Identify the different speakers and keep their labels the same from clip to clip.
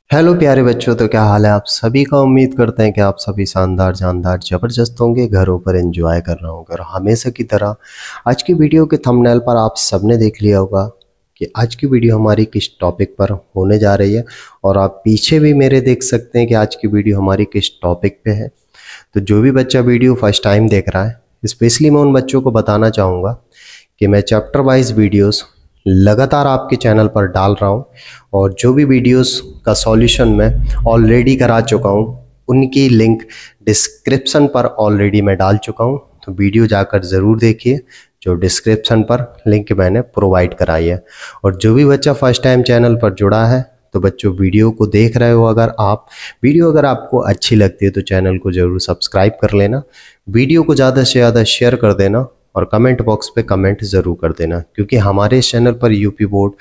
Speaker 1: Hello प्यारे बच्चों, तो क्या हाल है आप सभी का। उम्मीद करते हैं कि आप सभी शानदार जानदार ज़बरदस्त होंगे, घरों पर एंजॉय कर रहे होंगे। और हमेशा की तरह आज की वीडियो के थंबनेल पर आप सबने देख लिया होगा कि आज की वीडियो हमारी किस टॉपिक पर होने जा रही है। और आप पीछे भी मेरे देख सकते हैं कि आज की वीडियो हमारी किस टॉपिक पे है। तो जो भी बच्चा वीडियो फर्स्ट टाइम देख रहा है, स्पेशली मैं उन बच्चों को बताना चाहूँगा कि मैं चैप्टर वाइज वीडियोस लगातार आपके चैनल पर डाल रहा हूं। और जो भी वीडियोस का सॉल्यूशन मैं ऑलरेडी करा चुका हूं, उनकी लिंक डिस्क्रिप्शन पर ऑलरेडी मैं डाल चुका हूं। तो वीडियो जाकर ज़रूर देखिए, जो डिस्क्रिप्शन पर लिंक मैंने प्रोवाइड कराई है। और जो भी बच्चा फर्स्ट टाइम चैनल पर जुड़ा है, तो बच्चों वीडियो को देख रहे हो, अगर आपको अच्छी लगती है तो चैनल को ज़रूर सब्सक्राइब कर लेना, वीडियो को ज़्यादा से ज़्यादा शेयर कर देना और कमेंट बॉक्स पे कमेंट ज़रूर कर देना। क्योंकि हमारे चैनल पर यूपी बोर्ड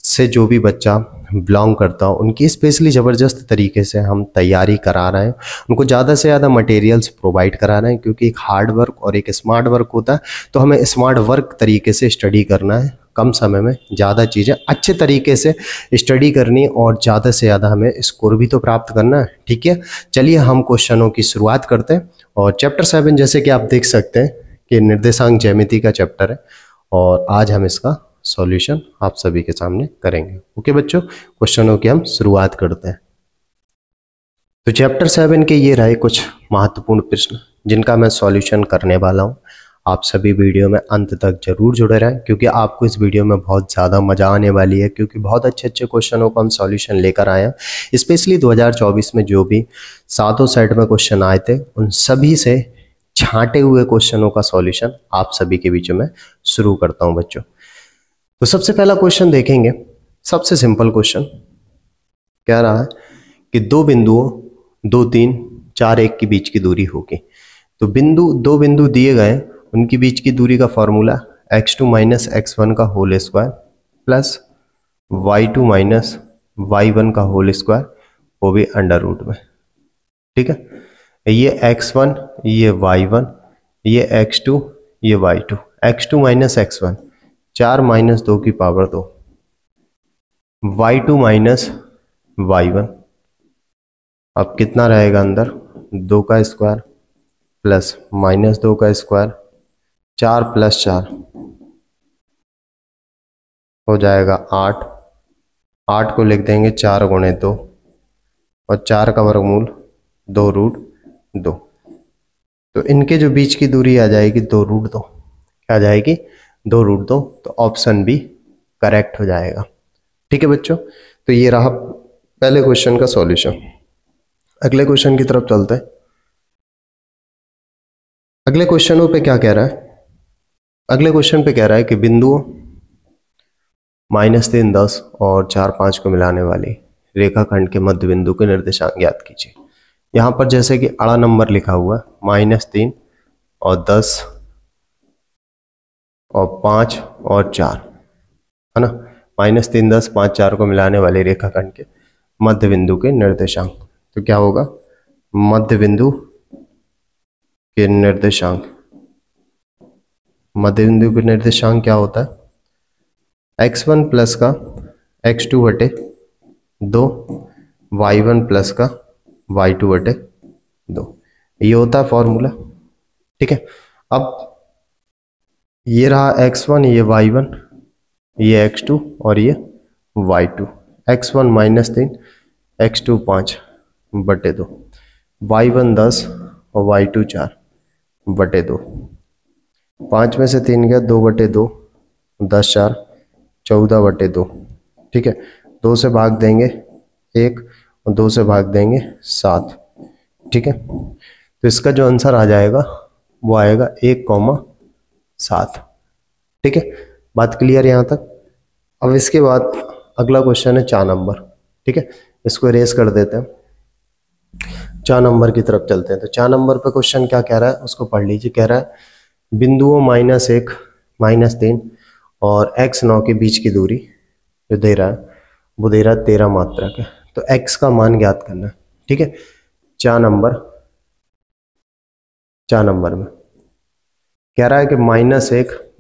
Speaker 1: से जो भी बच्चा बिलोंग करता हो, उनकी स्पेशली ज़बरदस्त तरीके से हम तैयारी करा रहे हैं, उनको ज़्यादा से ज़्यादा मटेरियल्स प्रोवाइड करा रहे हैं। क्योंकि एक हार्ड वर्क और एक स्मार्ट वर्क होता है, तो हमें स्मार्ट वर्क तरीके से स्टडी करना है, कम समय में ज़्यादा चीज़ें अच्छे तरीके से स्टडी करनी और ज़्यादा से ज़्यादा हमें स्कोर भी तो प्राप्त करना है। ठीक है, चलिए हम क्वेश्चनों की शुरुआत करते हैं। और चैप्टर 7 जैसे कि आप देख सकते हैं कि निर्देशांक ज्यामिति का चैप्टर है, और आज हम इसका सॉल्यूशन आप सभी के सामने करेंगे। ओके बच्चों, क्वेश्चनों की हम शुरुआत करते हैं। तो चैप्टर 7 के ये रहे कुछ महत्वपूर्ण प्रश्न जिनका मैं सॉल्यूशन करने वाला हूँ। आप सभी वीडियो में अंत तक जरूर जुड़े रहें, क्योंकि आपको इस वीडियो में बहुत ज़्यादा मज़ा आने वाली है। क्योंकि बहुत अच्छे अच्छे क्वेश्चनों का हम सॉल्यूशन लेकर आए हैं। स्पेशली 2024 में जो भी 7 सेट में क्वेश्चन आए थे, उन सभी से छांटे हुए क्वेश्चनों का सॉल्यूशन आप सभी के बीच में शुरू करता हूं बच्चों। तो सबसे पहला क्वेश्चन देखेंगे, सबसे सिंपल क्वेश्चन कह रहा है कि दो बिंदुओं 2, 3, 4, 1 के बीच की दूरी होगी। तो दो बिंदु दिए गए, उनके बीच की दूरी का फॉर्मूला x2 माइनस x1 का whole square plus y2 minus y1 का होल स्क्वायर, वो भी अंडर रूट में। ठीक है, ये x1, ये y1, ये x2, ये y2। x2 minus x1, 4 minus 2 की पावर 2, y2 माइनस y1। अब कितना रहेगा अंदर, 2 का स्क्वायर प्लस माइनस 2 का स्क्वायर, 4 प्लस 4 हो जाएगा 8। 8 को लिख देंगे 4 गुणे 2, और 4 का वर्गमूल 2 रूट 2। तो इनके जो बीच की दूरी आ जाएगी 2 रूट 2। क्या आ जाएगी, 2 रूट 2। तो ऑप्शन बी करेक्ट हो जाएगा। ठीक है बच्चों, तो ये रहा पहले क्वेश्चन का सॉल्यूशन। अगले क्वेश्चन की तरफ चलते हैं। अगले क्वेश्चनों पे क्या कह रहा है, अगले क्वेश्चन पे कह रहा है कि बिंदुओं -3, 10 और 4, 5 को मिलाने वाली रेखाखंड के मध्य बिंदु के निर्देशांक ज्ञात कीजिए। यहाँ पर जैसे कि अड़ा नंबर लिखा हुआ है, -3 और 10 और 5 और 4, है ना। -3, 10, 5, 4 को मिलाने वाले रेखाखंड के मध्य बिंदु के निर्देशांक। तो क्या होगा, मध्य बिंदु के निर्देशांक, मध्य बिंदु के निर्देशांक क्या होता है, x1 प्लस का x2 बटे 2, y1 प्लस का y2 बटे 2, ये होता है फॉर्मूला। ठीक है, अब ये रहा x1, ये y1, ये x2 और ये y2। x1 -3, x2 5 बटे 2, y1 10 और y2 4 बटे 2। 5 में से 3 गया, 2 बटे 2, 10 4 14 बटे 2। ठीक है, 2 से भाग देंगे 1 और 2 से भाग देंगे 7। ठीक है, तो इसका जो आंसर आ जाएगा वो आएगा 1,7। ठीक है, बात क्लियर यहाँ तक। अब इसके बाद अगला क्वेश्चन है 4 नंबर। ठीक है, इसको इरेज कर देते हैं, 4 नंबर की तरफ चलते हैं। तो 4 नंबर पे क्वेश्चन क्या कह रहा है उसको पढ़ लीजिए। कह रहा है बिंदुओं -1, -3 और x9 के बीच की दूरी जो दे रहा है वो दे रहा है 13 मात्रक है। तो x का मान ज्ञात करना है। ठीक है, 4 नंबर में कह रहा है कि -1,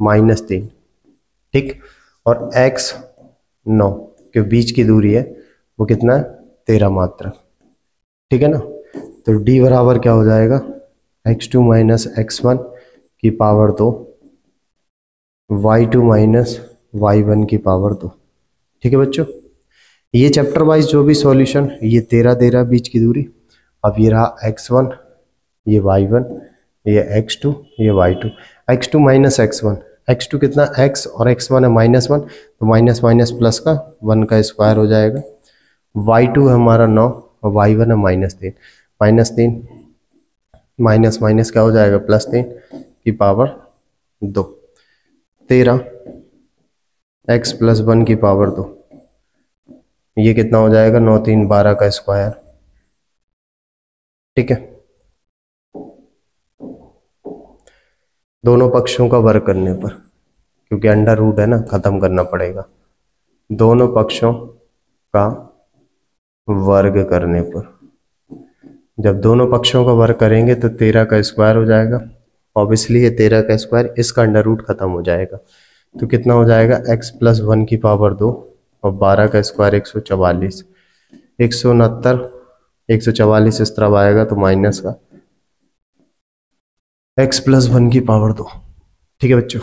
Speaker 1: -3, ठीक, और x9 के बीच की दूरी है वो कितना है, 13 मात्रक, ठीक है ना। तो d बराबर क्या हो जाएगा, x2 माइनस x1 की पावर 2, y2 माइनस y1 की पावर 2। ठीक है बच्चों, ये चैप्टर वाइज जो भी सॉल्यूशन, ये 13 13 बीच की दूरी। अब ये रहा x1, ये y1, ये x2, ये y2। x2 minus x1, x2 कितना, x और x1 है -1, तो माइनस माइनस प्लस का 1 का स्क्वायर हो जाएगा। y2 है हमारा 9 और y1 है -3, -3 माइनस माइनस क्या हो जाएगा, +3 की पावर 2, 13 x प्लस 1 की पावर 2, ये कितना हो जाएगा, 9 3 12 का स्क्वायर। ठीक है, दोनों पक्षों का वर्ग करने पर, क्योंकि अंडर रूट है ना, खत्म करना पड़ेगा। दोनों पक्षों का वर्ग करने पर, जब दोनों पक्षों का वर्ग करेंगे तो 13 का स्क्वायर हो जाएगा। ऑब्वियसली ये 13 का स्क्वायर, इसका अंडर रूट खत्म हो जाएगा, तो कितना हो जाएगा, x प्लस 1 की पावर 2 और 12 का स्क्वायर 144, 169, 144 इस तरफ आएगा तो माइनस का x प्लस 1 की पावर 2। ठीक है बच्चों,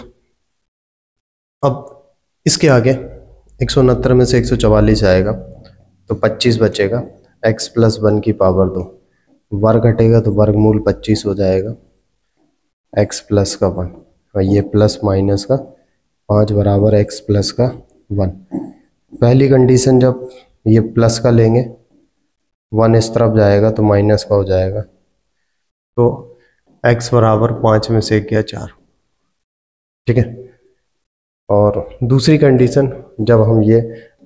Speaker 1: अब इसके आगे 169 में से 144 आएगा तो 25 बचेगा, x प्लस 1 की पावर 2, वर्ग घटेगा तो वर्गमूल 25 हो जाएगा, x प्लस का 1 और ये प्लस माइनस का 5 बराबर x प्लस का 1। पहली कंडीशन जब ये प्लस का लेंगे 1 इस तरफ जाएगा तो माइनस का हो जाएगा, तो x बराबर 5 में से गया 4। ठीक है, और दूसरी कंडीशन जब हम ये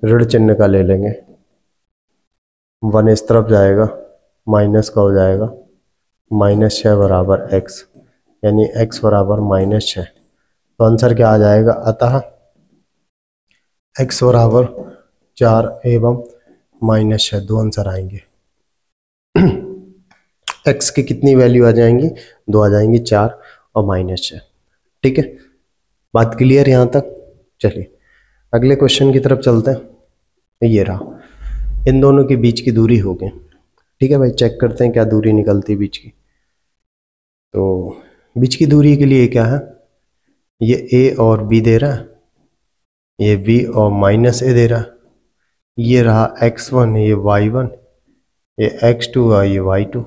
Speaker 1: ऋण चिन्ह का ले लेंगे, 1 इस तरफ जाएगा माइनस का हो जाएगा, -6 बराबर x, यानी x बराबर -6। तो आंसर क्या आ जाएगा, अतः x बराबर 4 एवं -6 दो आंसर आएंगे। x की कितनी वैल्यू आ जाएंगी, 2 आ जाएंगी, 4 और -6। ठीक है, बात क्लियर यहाँ तक। चलिए अगले क्वेश्चन की तरफ चलते हैं। ये रहा, इन दोनों के बीच की दूरी हो गई। ठीक है भाई, चेक करते हैं क्या दूरी निकलती है बीच की। तो बीच की दूरी के लिए क्या है, ये a और b दे रहा है, ये b और -a दे रहा है, ये रहा x1, ये y1, ये x2 और ये y2।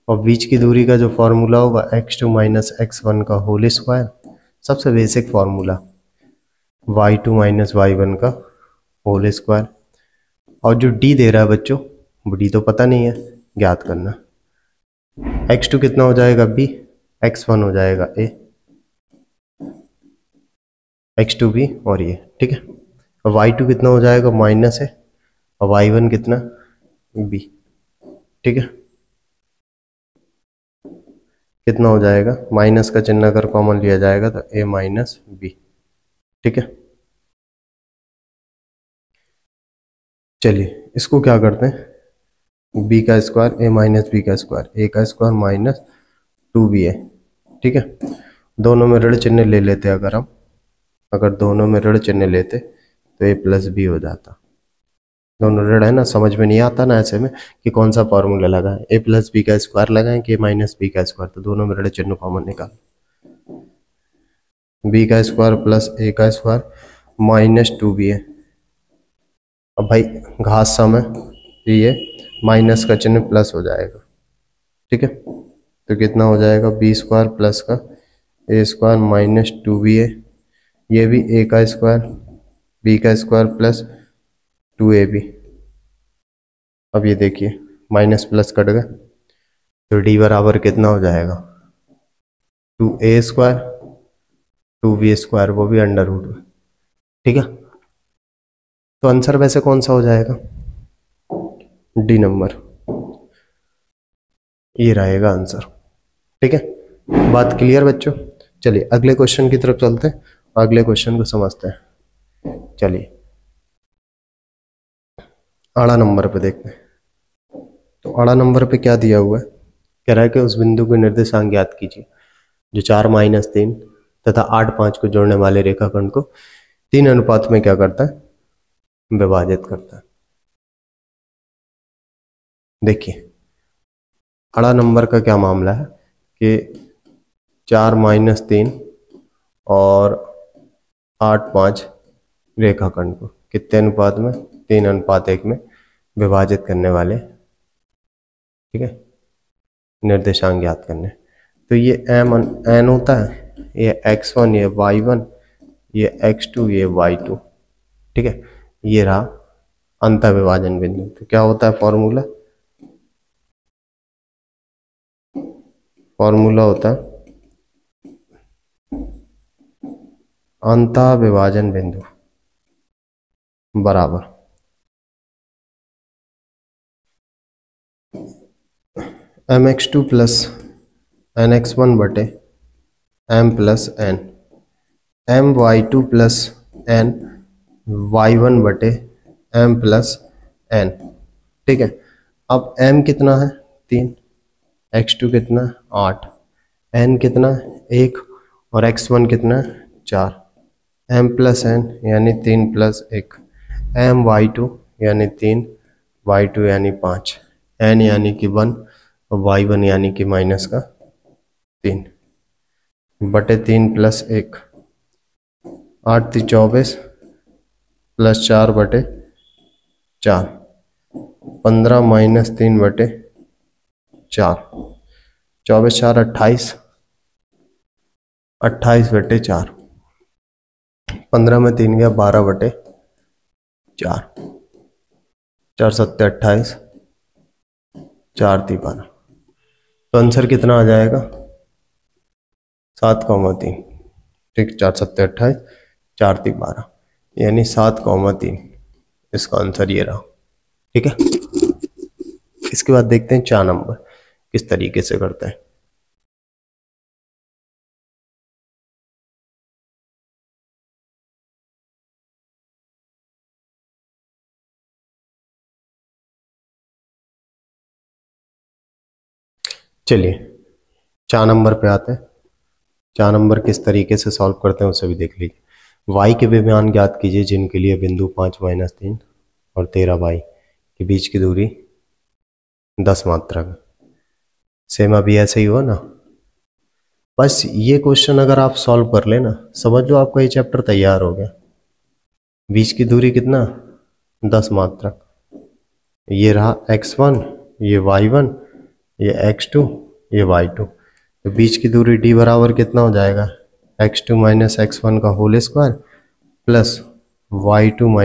Speaker 1: और बीच की दूरी का जो फॉर्मूला होगा x2 माइनस x1 का होल स्क्वायर, सबसे basic formula, y2 minus y1 का होल स्क्वायर। और जो d दे रहा है बच्चों, d तो पता नहीं है, ज्ञात करना। x2 कितना हो जाएगा b, x1 हो जाएगा a, x2b और ये। ठीक है, और y2 कितना हो जाएगा, -a और y1 कितना, b। ठीक है, कितना हो जाएगा, माइनस का चिन्ह अगर कॉमन लिया जाएगा तो a माइनस b। ठीक है, चलिए इसको क्या करते हैं, b का स्क्वायर a माइनस b का स्क्वायर, a का स्क्वायर माइनस 2b है। ठीक है, दोनों में ऋण चिन्ह ले लेते, अगर दोनों में ऋण चिन्ह लेते तो a प्लस b हो जाता। दोनों ऋण है ना, समझ में नहीं आता ना ऐसे में कि कौन सा फॉर्मूला लगाएं, a प्लस बी का स्क्वायर लगाएं कि a माइनस बी का स्क्वायर, तो दोनों में ऋण चिन्ह कॉमन निकाल, b का स्क्वायर प्लस a का स्क्वायर -2b है। अब भाई घात सम है, ये माइनस का चिन्ह प्लस हो जाएगा। ठीक है, तो कितना हो जाएगा, b स्क्वायर प्लस का a स्क्वायर -2b है, ये भी a का स्क्वायर b का स्क्वायर प्लस 2ab। अब ये देखिए माइनस प्लस कट गए, तो d बराबर कितना हो जाएगा, 2a स्क्वायर 2b स्क्वायर, वो भी अंडर रूट में। ठीक है, तो आंसर वैसे कौन सा हो जाएगा, डी नंबर, ये रहेगा आंसर। ठीक है, बात क्लियर बच्चों। चलिए अगले क्वेश्चन की तरफ चलते हैं, अगले क्वेश्चन को समझते हैं। चलिए आड़ा नंबर पे देखते हैं। तो आड़ा नंबर पे क्या दिया हुआ है, कह रहा है कि उस बिंदु के निर्देशांक ज्ञात कीजिए जो 4 - 3 तथा 8 5 को जोड़ने वाले रेखाखंड को 3 अनुपात में क्या करता है, विभाजित करता है। देखिए अड़ा नंबर का क्या मामला है कि 4-3 और 8-5 रेखाखंड को कितने अनुपात में, 3:1 में विभाजित करने वाले, ठीक है, निर्देशांक ज्ञात करने। तो ये एन होता है, ये x1, ये y1, ये x2, ये y2, ठीक है। ये रहा अंतर विभाजन बिंदु। तो क्या होता है फॉर्मूला होता है अंतर विभाजन बिंदु बराबर mx2 प्लस nx1 बटे m plus n, my2 plus n y1 बटे m प्लस n, ठीक है। अब m कितना है 3, x2 कितना है 8, n कितना है 1 और x1 कितना है 4, m प्लस n यानी 3 प्लस 1, m y2 यानी 3, y2 यानी 5, n यानी कि 1 और y1 यानी कि माइनस का 3 बटे 3 प्लस 1, 8 × 24 प्लस 4 बटे 4, 15 - 3 बटे 4, 24 4 28, 28 बटे 4, 15 में 3 गया 12 बटे 4, 4 7 28, 4 3 12। तो आंसर कितना आ जाएगा 7,3, ठीक, 4 7 28, 4 3 12 यानी 7,3 इसका आंसर ये रहा, ठीक है। इसके बाद देखते हैं 4 नंबर किस तरीके से करते हैं। चलिए 4 नंबर पे आते हैं। 4 नंबर किस तरीके से सॉल्व करते हैं उसे भी देख लीजिए। y के वे मान ज्ञात कीजिए जिनके लिए बिंदु 5 - 3 और 13y के बीच की दूरी 10 मात्रक है। सेम अभी ऐसे ही हुआ ना। बस ये क्वेश्चन अगर आप सॉल्व कर लेना समझ लो आपका ये चैप्टर तैयार हो गया। बीच की दूरी कितना 10 मात्रक, ये रहा x1, ये y1, ये x2, ये y2। तो बीच की दूरी d बराबर कितना हो जाएगा x2 - x1 का whole square plus y2 -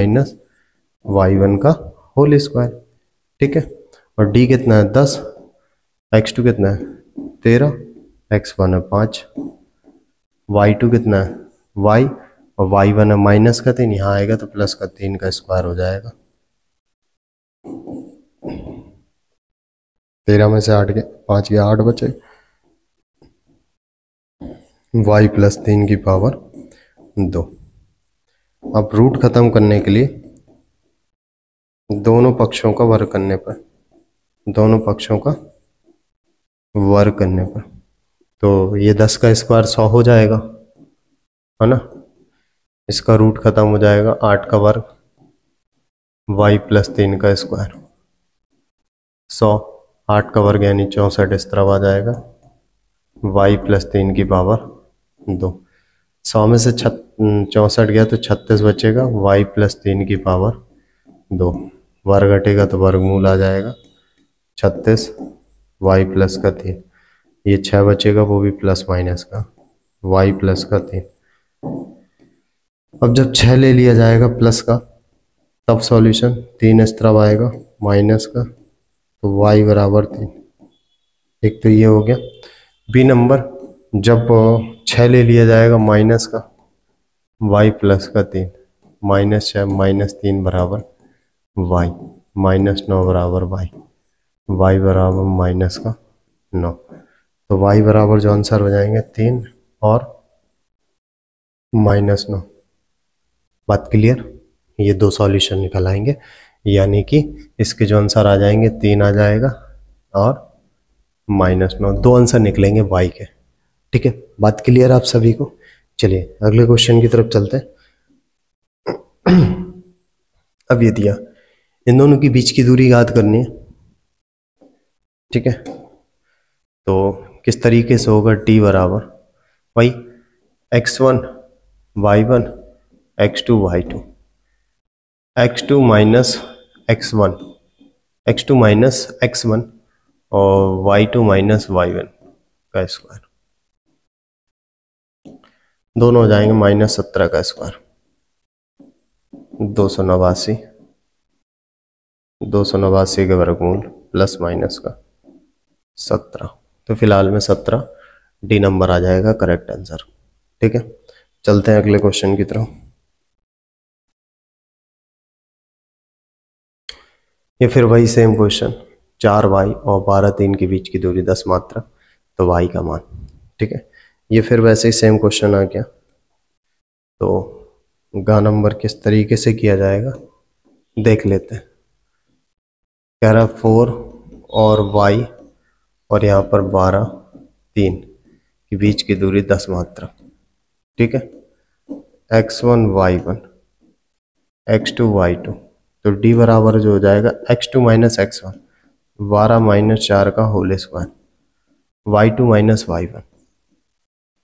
Speaker 1: y1 का होल स्क्वायर, ठीक है। और d कितना है 10, x2 कितना है 13, x1 है 5, y2 कितना है y और y1 है माइनस का 3, यहाँ आएगा तो प्लस का 3 का स्क्वायर हो जाएगा। 13 में से 8 के 5 के 8 बचे, y प्लस 3 की पावर 2। अब रूट खत्म करने के लिए दोनों पक्षों का वर्ग करने पर, दोनों पक्षों का वर्ग करने पर तो ये 10 का स्क्वायर 100 हो जाएगा, है ना। इसका रूट खत्म हो जाएगा 8 का वर्ग y प्लस 3 का स्क्वायर 100, 8 का वर्ग यानी 64 इस तरफ आ जाएगा, y प्लस 3 की पावर 2। 100 में से 64 गया तो 36 बचेगा, y प्लस 3 की पावर 2, वर्ग घटेगा तो वर्गमूल आ जाएगा 36, y प्लस का 3, ये 6 बचेगा वो भी प्लस माइनस का, y प्लस का 3। अब जब 6 ले लिया जाएगा प्लस का तब सॉल्यूशन 3 इस तरफ आएगा माइनस का, तो y बराबर 3। एक तो ये हो गया। बी नंबर जब 6 ले लिया जाएगा माइनस का y प्लस का 3, -6 - 3 बराबर y, -9 बराबर y बराबर माइनस का 9। तो y बराबर जो आंसर हो जाएंगे 3 और -9। बात क्लियर। ये दो सॉल्यूशन निकल आएंगे, यानी कि इसके जो आंसर आ जाएंगे 3 आ जाएगा और -9, दो आंसर निकलेंगे y के, ठीक है। बात क्लियर आप सभी को। चलिए अगले क्वेश्चन की तरफ चलते हैं। अब ये दिया इन दोनों के बीच की दूरी ज्ञात करनी है। ठीक है, तो किस तरीके से होगा, टी बराबर वही x1 y1 x2 y2, x2 minus x1, x2 minus x1 और y2 माइनस y1 का स्क्वायर, दोनों हो जाएंगे -17 का स्क्वायर, 289, 289 के वर्गमूल प्लस माइनस का 17, तो फिलहाल में 17 डी नंबर आ जाएगा करेक्ट आंसर। ठीक है, चलते हैं अगले क्वेश्चन की तरफ। ये फिर वही सेम क्वेश्चन, 4y और 12 3 के बीच की दूरी 10 मात्रा, तो y का मान। ठीक है, ये फिर वैसे ही सेम क्वेश्चन आ गया, तो गा नंबर किस तरीके से किया जाएगा देख लेते हैं। कह रहा 4 और y और यहाँ पर 12 3 के बीच की दूरी 10 मात्रा। ठीक है, x1 y1 x2 y2, तो d बराबर जो हो जाएगा x2 माइनस x1, 12 माइनस 4 का whole square, y2 minus y1।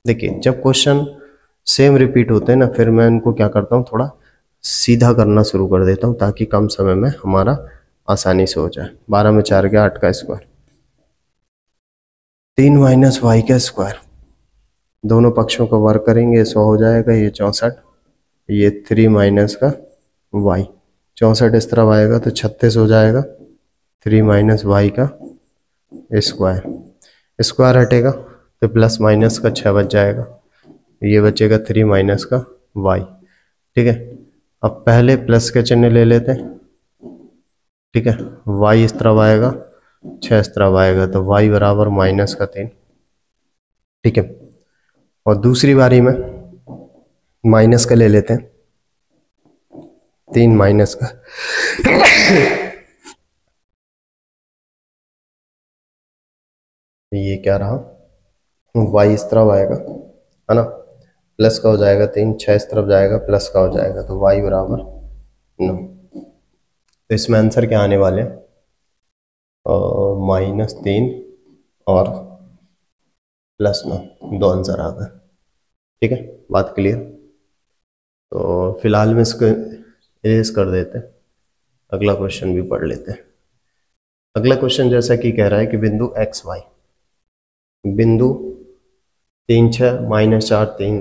Speaker 1: देखिए जब क्वेश्चन सेम रिपीट होते हैं ना, फिर मैं इनको क्या करता हूँ, थोड़ा सीधा करना शुरू कर देता हूँ ताकि कम समय में हमारा आसानी से हो जाए। 12 में 4 गया 8 का स्क्वायर, 3 माइनस वाई का स्क्वायर, दोनों पक्षों का वर्ग करेंगे 100 हो जाएगा, ये 64, ये 3 माइनस का वाई, 64 इस तरफ आएगा तो 36 हो जाएगा, 3 माइनस वाई का स्क्वायर, स्क्वायर हटेगा तो प्लस माइनस का 6 बच जाएगा, ये बचेगा 3 माइनस का वाई। ठीक है, अब पहले प्लस के चिन्ह ले लेते हैं। ठीक है, वाई इस तरफ आएगा, 6 इस तरफ आएगा, तो वाई बराबर माइनस का 3। ठीक है, और दूसरी बारी में माइनस का ले लेते हैं, 3 माइनस का ये क्या रहा, वाई इस तरफ आएगा है ना, प्लस का हो जाएगा 3, 6 इस तरफ जाएगा प्लस का हो जाएगा, तो वाई बराबर 9। तो इसमें आंसर क्या आने वाले, -3 और +9, दो आंसर आ गए। ठीक है, बात क्लियर। तो फिलहाल में इसको इरेज कर देते हैं, अगला क्वेश्चन भी पढ़ लेते हैं। अगला क्वेश्चन जैसा कि कह रहा है कि बिंदु एक्स वाई, बिंदु 3 6 -4 3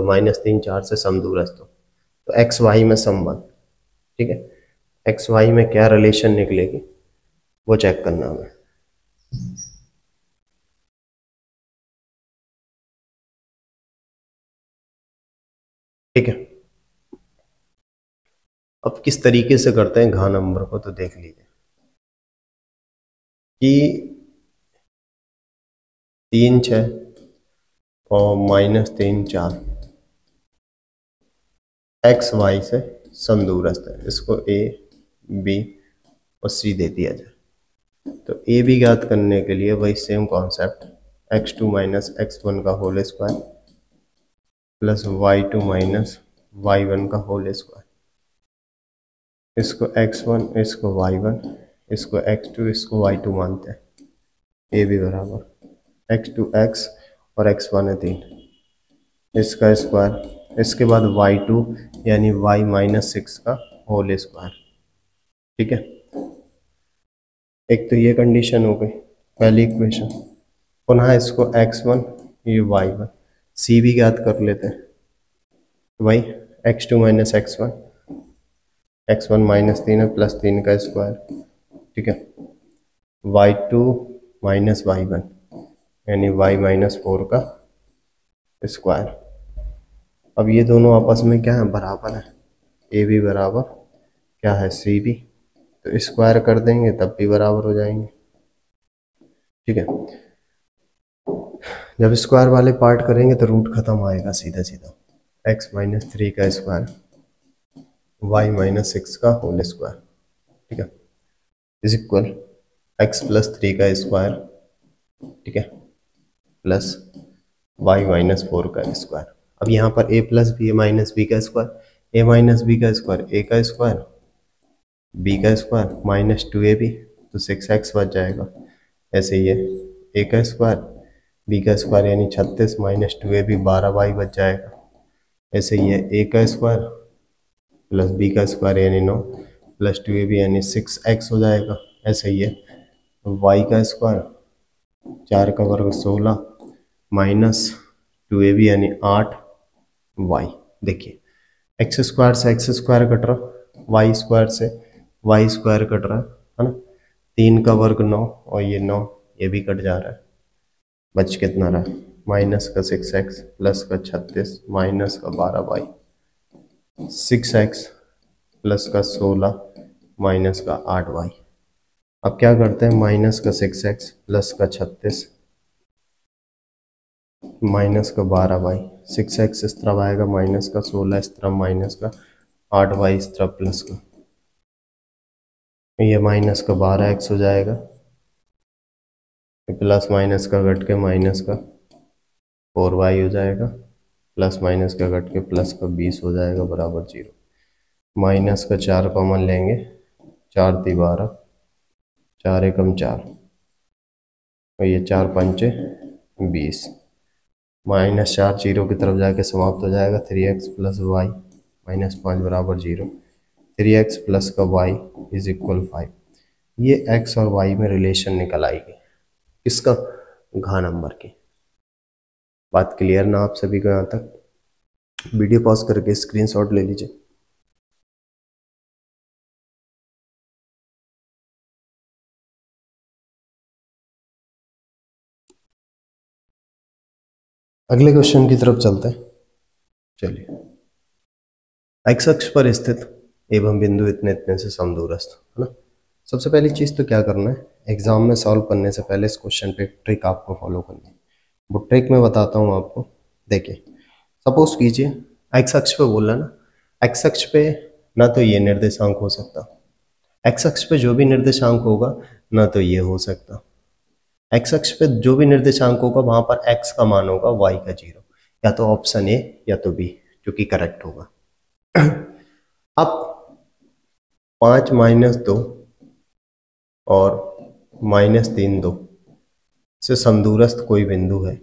Speaker 1: -3 4 से समदूरस्थ हो, तो एक्स वाई में संबंध। ठीक है, एक्स वाई में क्या रिलेशन निकलेगी वो चेक करना हमें। ठीक है, अब किस तरीके से करते हैं घा नंबर को, तो देख लीजिए कि 3 6 और -3 4 एक्स वाई से समदूरस्थ है, इसको ए बी और सी दे दिया जाए। तो ए बी ज्ञात करने के लिए वही same concept, x2 minus x1 का whole square plus y2 minus y1 का होल स्क्वायर, इसको x1 इसको y1 इसको x2 इसको y2 मानते हैं। ए बी बराबर x2 x और x1 है 3, इसका स्क्वायर, इसके बाद y2 यानी y माइनस 6 का होल स्क्वायर। ठीक है, एक तो ये कंडीशन हो गई पहली इक्वेशन, पुनः इसको x1 ये y1 सी भी ज्ञात कर लेते हैं, वही x2 माइनस x1, x1 -3 है प्लस 3 का स्क्वायर। ठीक है, y2 माइनस y1 यानी y माइनस 4 का स्क्वायर। अब ये दोनों आपस में क्या है, बराबर है, ए बी बराबर क्या है सी बी, तो स्क्वायर कर देंगे तब भी बराबर हो जाएंगे। ठीक है, जब स्क्वायर वाले पार्ट करेंगे तो रूट खत्म आएगा सीधा सीधा, x माइनस 3 का स्क्वायर y माइनस 6 का होल स्क्वायर। ठीक है, इज इक्वल x प्लस 3 का स्क्वायर, ठीक है, प्लस y माइनस 4 का स्क्वायर। अब यहाँ पर a plus B minus B का स्क्वायर, a माइनस बी का स्क्वायर a का स्क्वायर b का स्क्वायर -2ab, तो 6x बच जाएगा, ऐसे ये ए का स्क्वायर बी का स्क्वायर यानी 36 माइनस 2ab 12y बच जाएगा। ऐसे ये ए का स्क्वायर प्लस बी का स्क्वायर यानी 9 प्लस 2ab यानी 6x हो जाएगा। ऐसे ये y का स्क्वायर 4 का वर्ग 16 माइनस 2ab यानी 8y। देखिए एक्स स्क्वायर से एक्स स्क्वायर कट रहा, वाई स्क्वायर से वाई स्क्वायर कट रहा है ना। 3 का वर्ग 9 और ये 9 ये भी कट जा रहा है। बच कितना रहा, माइनस का 6x प्लस का 36 माइनस का 12y। 6x प्लस का 16 माइनस का 8y। अब क्या करते हैं, माइनस का 6x प्लस का 36 माइनस का 12y। 6x इस तरफ आएगा माइनस का 16 इस तरफ माइनस का 8y इस तरफ प्लस का, ये माइनस का 12x हो जाएगा। प्लस माइनस का घट के माइनस का 4y हो जाएगा। प्लस माइनस का घट के प्लस का 20 हो जाएगा बराबर 0। माइनस का 4 कॉमन लेंगे, 4 × 12 4 एकम 4 और ये 4 पंचे 20। माइनस 4 0 की तरफ जाके समाप्त हो जाएगा। 3x प्लस वाई माइनस 5 बराबर 0। 3x प्लस का y इज इक्वल 5। ये x और y में रिलेशन निकल आएगी किसका, घा नंबर की। बात क्लियर ना आप सभी को यहाँ तक? वीडियो पॉज करके स्क्रीनशॉट ले लीजिए। अगले क्वेश्चन की तरफ चलते हैं। चलिए, एक्स अक्ष पर स्थित एवं बिंदु इतने इतने से समदूरस्थ है ना। सबसे पहली चीज़ तो क्या करना है, एग्जाम में सॉल्व करने से पहले इस क्वेश्चन पे ट्रिक आपको फॉलो करनी है। वो ट्रिक मैं बताता हूँ आपको। देखिए, सपोज कीजिए एक्स अक्ष पे बोला ना, एक्स अक्ष पे ना तो ये निर्देशांक हो सकता, एक्स अक्ष पे जो भी निर्देशांक होगा ना तो ये हो सकता। एक्स अक्ष पे जो भी निर्देशांक होगा वहां पर एक्स का मान होगा वाई का 0, या तो ऑप्शन ए या तो बी, जो कि करेक्ट होगा। अब 5 माइनस 2 और माइनस 3 2 से समदूरस्थ कोई बिंदु है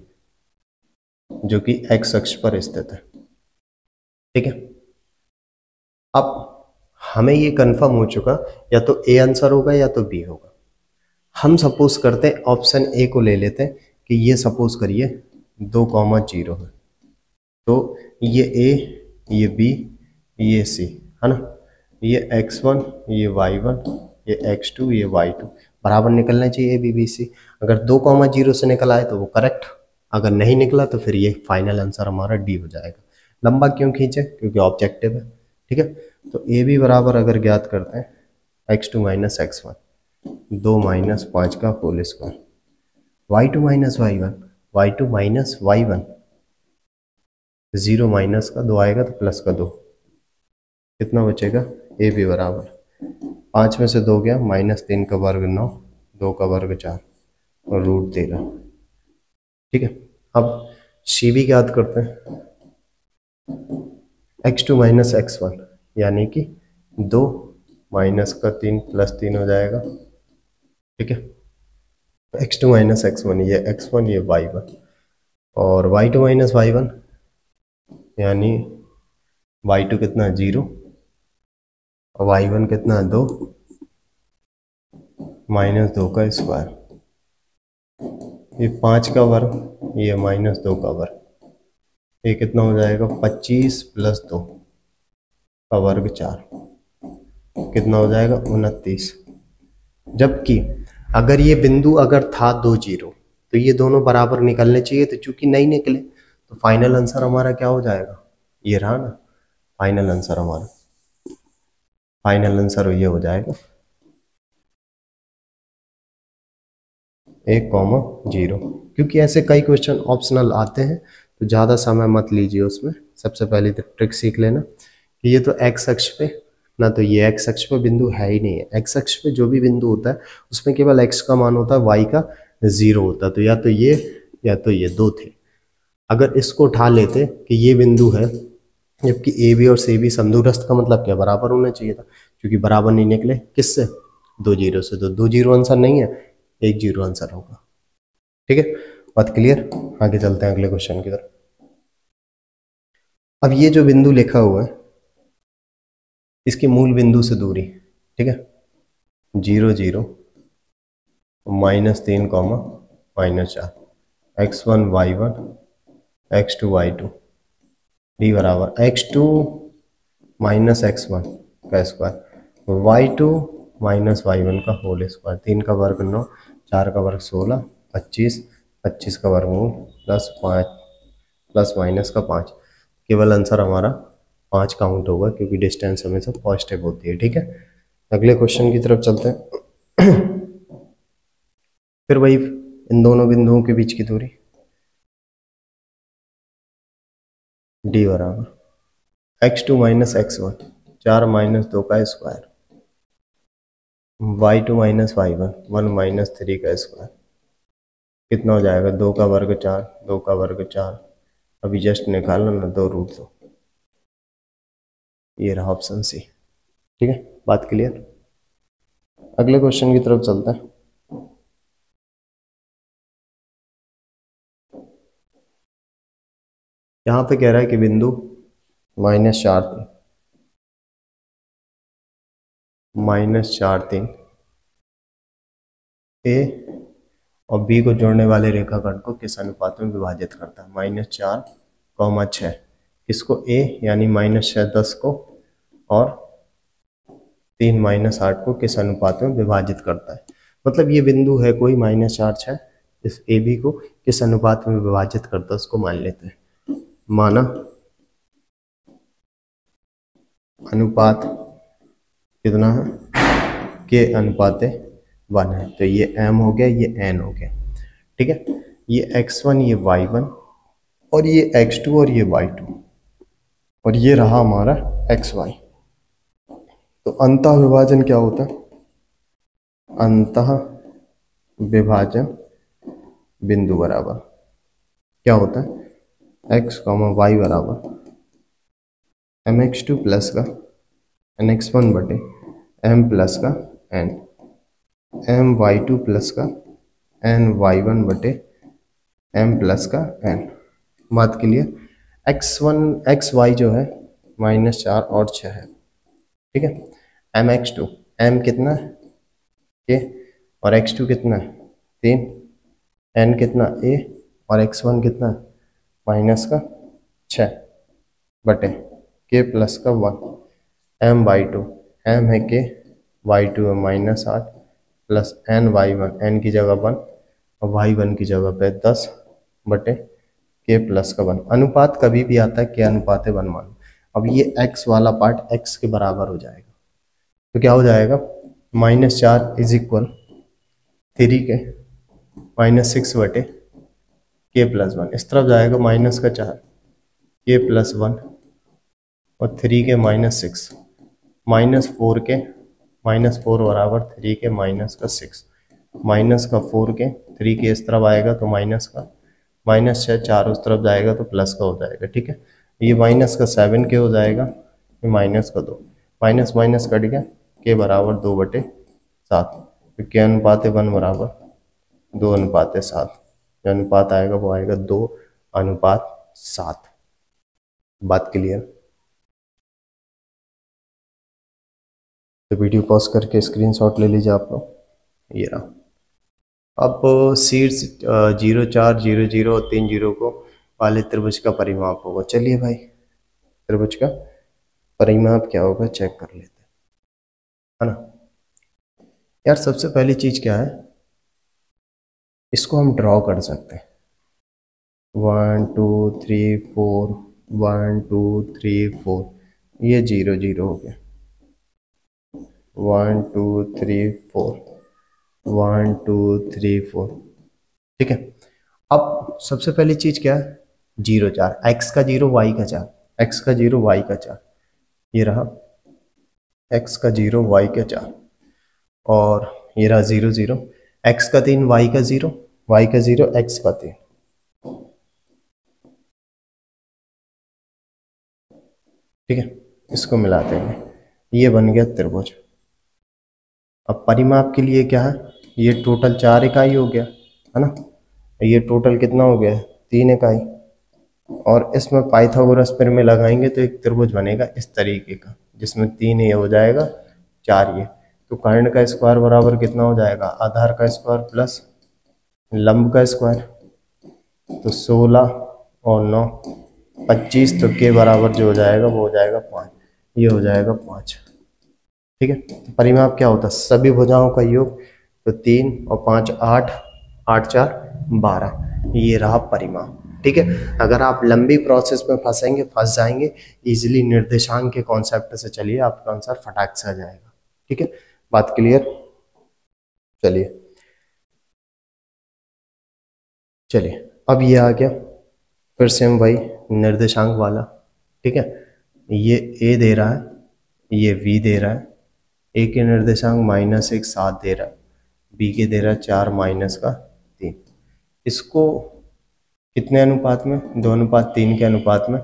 Speaker 1: जो कि एक्स अक्ष पर स्थित है, ठीक है। अब हमें ये कंफर्म हो चुका या तो ए आंसर होगा या तो बी होगा। हम सपोज करते हैं ऑप्शन ए को ले लेते हैं कि ये सपोज करिए 2,0 है, तो ये ए ये बी ये सी है ना, ये x1 ये y1 ये x2 ये y2 बराबर निकलना चाहिए बी बी सी। अगर 2,0 से निकल आए तो वो करेक्ट, अगर नहीं निकला तो फिर ये फाइनल आंसर हमारा डी हो जाएगा। लंबा क्यों खींचे, क्योंकि ऑब्जेक्टिव है, ठीक है। तो ए बी बराबर अगर ज्ञात करते हैं x2 माइनस x1 2 माइनस 5 का whole square, y2 minus y1 minus y1 0 minus का 2 आएगा तो प्लस का 2, कितना बचेगा, ए बी बराबर 5 में से 2 गया माइनस 3 का वर्ग 9 2 का वर्ग 4 और रूट 13, ठीक है। अब सी बी ज्ञात करते हैं, x2 माइनस x1 यानी कि 2 माइनस का 3 प्लस 3 हो जाएगा, ठीक है। x2 माइनस x1 ये x1 ये y1 और y2 माइनस y1 यानी y2 कितना है 0 और y1 कितना है 2 माइनस 2 का स्क्वायर, ये 5 का वर्ग ये माइनस 2 का वर्ग, ये कितना हो जाएगा 25 प्लस 2 का वर्ग 4, कितना हो जाएगा 29। जबकि अगर ये बिंदु अगर था 2 0 तो ये दोनों बराबर निकलने चाहिए, तो चूंकि नहीं निकले तो फाइनल आंसर हमारा क्या हो जाएगा, ये रहा ना फाइनल आंसर हमारा, फाइनल आंसर ये हो जाएगा 1,0। क्योंकि ऐसे कई क्वेश्चन ऑप्शनल आते हैं तो ज़्यादा समय मत लीजिए उसमें। सबसे पहले तो ट्रिक सीख लेना कि ये तो एक्स अक्ष पे ना तो ये एक्स अक्ष पे बिंदु है ही नहीं है। एक्स अक्ष पे जो भी बिंदु होता है उसमें केवल एक्स का मान होता है, वाई का 0 होता है। तो या तो ये 2 थे। अगर इसको उठा लेते कि ये बिंदु है, जबकि ए बी और सी बी समदूरस्थ का मतलब क्या, बराबर होना चाहिए था, क्योंकि बराबर नहीं निकले किससे 2 0 से, तो 2 0 आंसर नहीं है, एक जीरो आंसर होगा। ठीक है, बात क्लियर। आगे चलते हैं अगले क्वेश्चन की तरफ। अब ये जो बिंदु लिखा हुआ है इसकी मूल बिंदु से दूरी, ठीक है, 0 0 -3 -4, x1 y1 x2 y2 D बराबर x2 -x1 का स्क्वायर y2 -y1 का होल स्क्वायर, 3 का वर्ग 9, 4 का वर्ग 16, 25, 25 का वर्गमूल प्लस 5 प्लस माइनस का 5। केवल आंसर हमारा 5 काउंट होगा क्योंकि डिस्टेंस हमेशा पॉजिटिव होती है। ठीक है, अगले क्वेश्चन की तरफ चलते हैं। फिर वही इन दोनों बिंदुओं के बीच की दूरी डी बराबर x2 -x1, 4 -2 का स्क्वायर, y2 -y1, 1 -3 का स्क्वायर, कितना हो जाएगा 2 का वर्ग 4, 2 का वर्ग 4, अभी जस्ट निकालना ना, 2√2। ये रहा ऑप्शन सी। ठीक है, बात क्लियर। अगले क्वेश्चन की तरफ चलते हैं। यहाँ पे कह रहा है कि बिंदु -4 -4 3 ए और बी को जोड़ने वाले रेखाखंड को किस अनुपात में विभाजित करता है। -4, 6 इसको ए यानी -6 10 को और 3 -8 को किस अनुपात में विभाजित करता है। मतलब ये बिंदु है कोई -4 6, इस ए बी को किस अनुपात में विभाजित करता है उसको मान लेते हैं। माना अनुपात कितना है, के अनुपात 1 है, तो ये m हो गया, ये n हो गया। ठीक है, ये x1 ये y1 और ये x2 और ये y2 और ये रहा हमारा xy। तो अंतः विभाजन क्या होता है, अंतः विभाजन बिंदु बराबर क्या होता है, x, y बराबर mx2 प्लस का nx1 बटे m प्लस का n, my2 प्लस का ny1 बटे m प्लस का n। बात के लिए x1 xy जो है -4 और 6 है। ठीक है, mx2 m कितना है के और x2 कितना है 3, n कितना a और x1 कितना है -6 बटे के प्लस का 1, m/2 m है के, y2 है -8 प्लस ny1 n की जगह 1 और y1 की जगह पे 10 बटे के प्लस का 1। अनुपात कभी भी आता है के अनुपात 1 मान। अब ये x वाला पार्ट x के बराबर हो जाएगा, तो क्या हो जाएगा -4 इज इक्वल 3 के -6 बटे के प्लस 1, इस तरफ जाएगा -4 के प्लस 1 और 3 के -6, -4 के -4 बराबर 3 के -6, -4 के 3 के इस तरफ आएगा तो माइनस का -6, 4 उस तरफ जाएगा तो प्लस का हो जाएगा। ठीक है, ये -7 के हो जाएगा, ये -2, माइनस माइनस कट गया, के बराबर 2/7, तो के अनुपात 1 बराबर 2:7, जो अनुपात आएगा वो आएगा 2:7। बात क्लियर। तो वीडियो पॉज करके स्क्रीनशॉट ले लीजिए आप लोग। ये रहा। अब शीर्ष 0 4 0 0 और 3 0 को वाले त्रिभुज का परिमाप होगा। चलिए भाई त्रिभुज का परिमाप क्या होगा चेक कर लेते हैं, है ना। यार सबसे पहली चीज क्या है, इसको हम ड्रॉ कर सकते हैं। 1 2 3 4, 1 2 3 4, ये 0 0 हो गया। 1 2 3 4, 1 2 3 4। ठीक है, अब सबसे पहली चीज क्या है, 0 4, x का 0 y का 4, x का 0 y का 4, ये रहा x का 0 y का 4 और ये रहा 0 0, x का 3 y का 0, y का 0 x का 3। ठीक है, इसको मिलाते हैं, ये बन गया त्रिभुज। अब परिमाप के लिए क्या है, ये टोटल 4 इकाई हो गया है ना, ये टोटल कितना हो गया 3 इकाई। और इसमें पाइथागोरस प्रमेय लगाएंगे तो एक त्रिभुज बनेगा इस तरीके का, जिसमें 3 ये हो जाएगा 4 ये। तो कर्ण का स्क्वायर बराबर कितना हो जाएगा, आधार का स्क्वायर प्लस लंब का स्क्वायर। तो 16 और 9 25, तो के बराबर जो हो जाएगा वो हो जाएगा 5, ये हो जाएगा 5। ठीक है, तो परिमाप क्या होता है, सभी भुजाओं का योग। तो 3 और 5 8, 8 4 12, ये रहा परिमाप। ठीक है, अगर आप लंबी प्रोसेस में फंसेंगे, फंस जाएंगे, इजीली निर्देशांक के कॉन्सेप्ट से चलिए, आपका आंसर फटाक से आ जाएगा। ठीक है, बात क्लियर। चलिए चलिए, अब ये आ गया, फिर से हम वही निर्देशांक वाला। ठीक है, ये ए दे रहा है, ये v दे रहा है, ए के निर्देशांक -1 7 दे रहा है, बी के दे रहा है 4 -3। इसको कितने अनुपात में, 2:3 के अनुपात में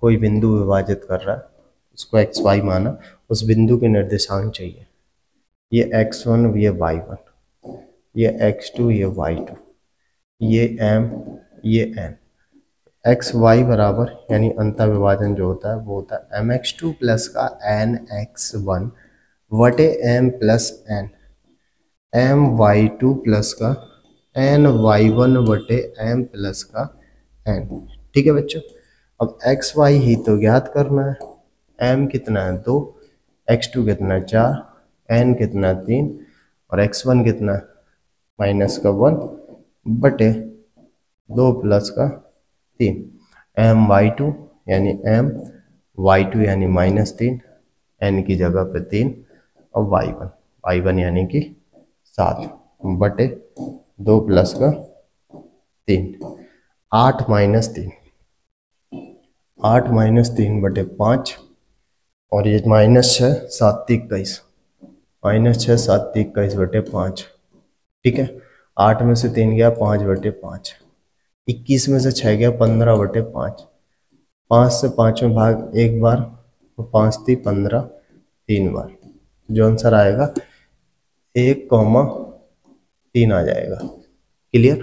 Speaker 1: कोई बिंदु विभाजित कर रहा है, उसको एक्स वाई माना, उस बिंदु के निर्देशांक चाहिए। ये x1, ये y1, ये x2, ये y2, ये m, ये n। एक्स वाई बराबर यानी अंतर विभाजन जो होता है वो होता है mx2 प्लस का nx1 वटे m plus n, my2 plus का ny1 वटे m प्लस का n। ठीक है बच्चों, अब एक्स वाई ही तो ज्ञात करना है। m कितना है 2, x2 कितना है 4, n कितना है 3, और x1 कितना है -1 बटे 2 प्लस का 3। my2 यानी y2 यानी -3, n की जगह पे 3, और y1 यानी कि 7 बटे 2 प्लस का 3, 8 -3, 8 -3 बटे 5, और ये -6 7 21, -6 7 21 बटे 5। ठीक है, 8 में से 3 गया 5 बटे 5, 21 में से 6 गया 15 बटे 5, 5 से 5 में भाग एक बार, तो 5 थी 15 3 बार, जो आंसर आएगा 1,3 आ जाएगा। क्लियर,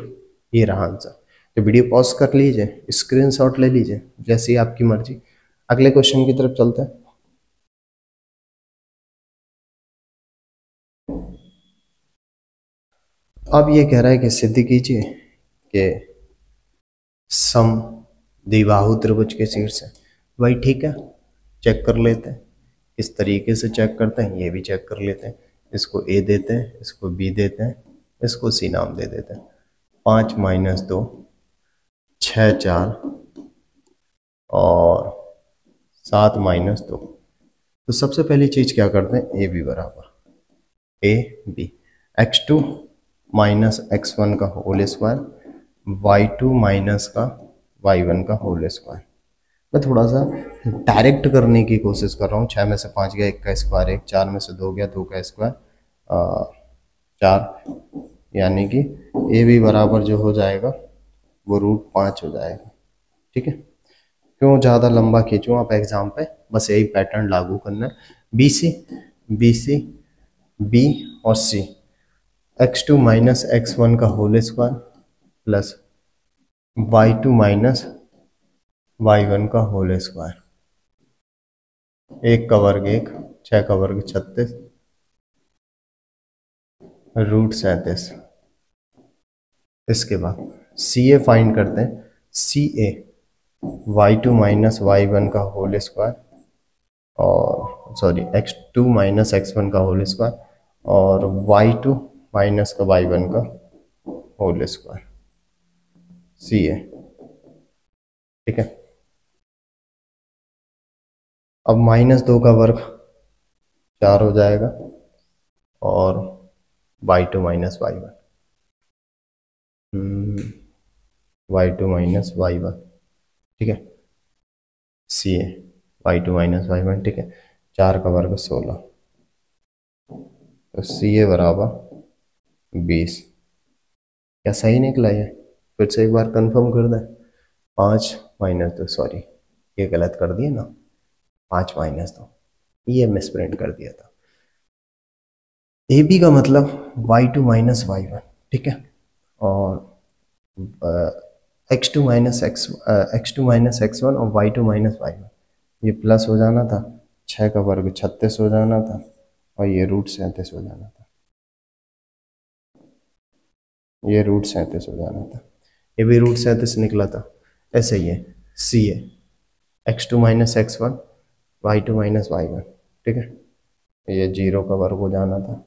Speaker 1: ये रहा आंसर। तो वीडियो पॉज कर लीजिए, स्क्रीनशॉट ले लीजिए, जैसी आपकी मर्जी। अगले क्वेश्चन की तरफ चलते हैं। अब ये कह रहा है कि सिद्ध कीजिए कि सम द्विबाहु त्रिभुज के शीर्ष है। भाई ठीक है, चेक कर लेते हैं। इस तरीके से चेक करते हैं, ये भी चेक कर लेते हैं। इसको ए देते हैं, इसको बी देते हैं, इसको सी नाम दे देते हैं। 5 - 2 6 4 और 7 -2। तो सबसे पहली चीज क्या करते हैं, ए बी बराबर ए बी, x2 -x1 का होल स्क्वायर, y2 माइनस का y1 का होल स्क्वायर। मैं थोड़ा सा डायरेक्ट करने की कोशिश कर रहा हूँ। 6 में से 5 गया 1 का स्क्वायर 1, 4 में से 2 गया 2 का स्क्वायर 4, यानी कि ए बी बराबर जो हो जाएगा वो √5 हो जाएगा। ठीक है, क्यों ज़्यादा लंबा खींचूँ, आप एग्जाम पे बस यही पैटर्न लागू करना है। बी सी बी और सी, x2 -x1 का whole square plus y2 y1 का होल स्क्वायर। 1 का वर्ग 1, 6 का वर्ग 36, √37। इसके बाद सी ए फाइंड करते हैं। सी ए y2 y1 का होल स्क्वायर, और सॉरी x2 -x1 का होल स्क्वायर, और y2 माइनस का y1 का होल स्क्वायर, सी ए। ठीक है, अब -2 का वर्ग 4 हो जाएगा, और y2 y1, y2 y1। ठीक है, सी ए y2 y1। ठीक है, 4 का वर्ग 16, तो सी ए बराबर 20। क्या सही निकला ये, फिर से एक बार कंफर्म कर दें। 5 -2, सॉरी ये गलत कर दिए ना, 5 -2, ये मिसप्रिंट कर दिया था। ए बी का मतलब y2 माइनस y1, ठीक है, और x2 और y2 माइनस y1, ये प्लस हो जाना था, 6 का वर्ग 36 हो जाना था, और ये √37 हो जाना था, ये √37 हो जाना था, ये भी √37 निकला था। ऐसे ही है, सी है x2 minus x1 y2 minus y1, ठीक है, ये 0 का वर्ग हो जाना था,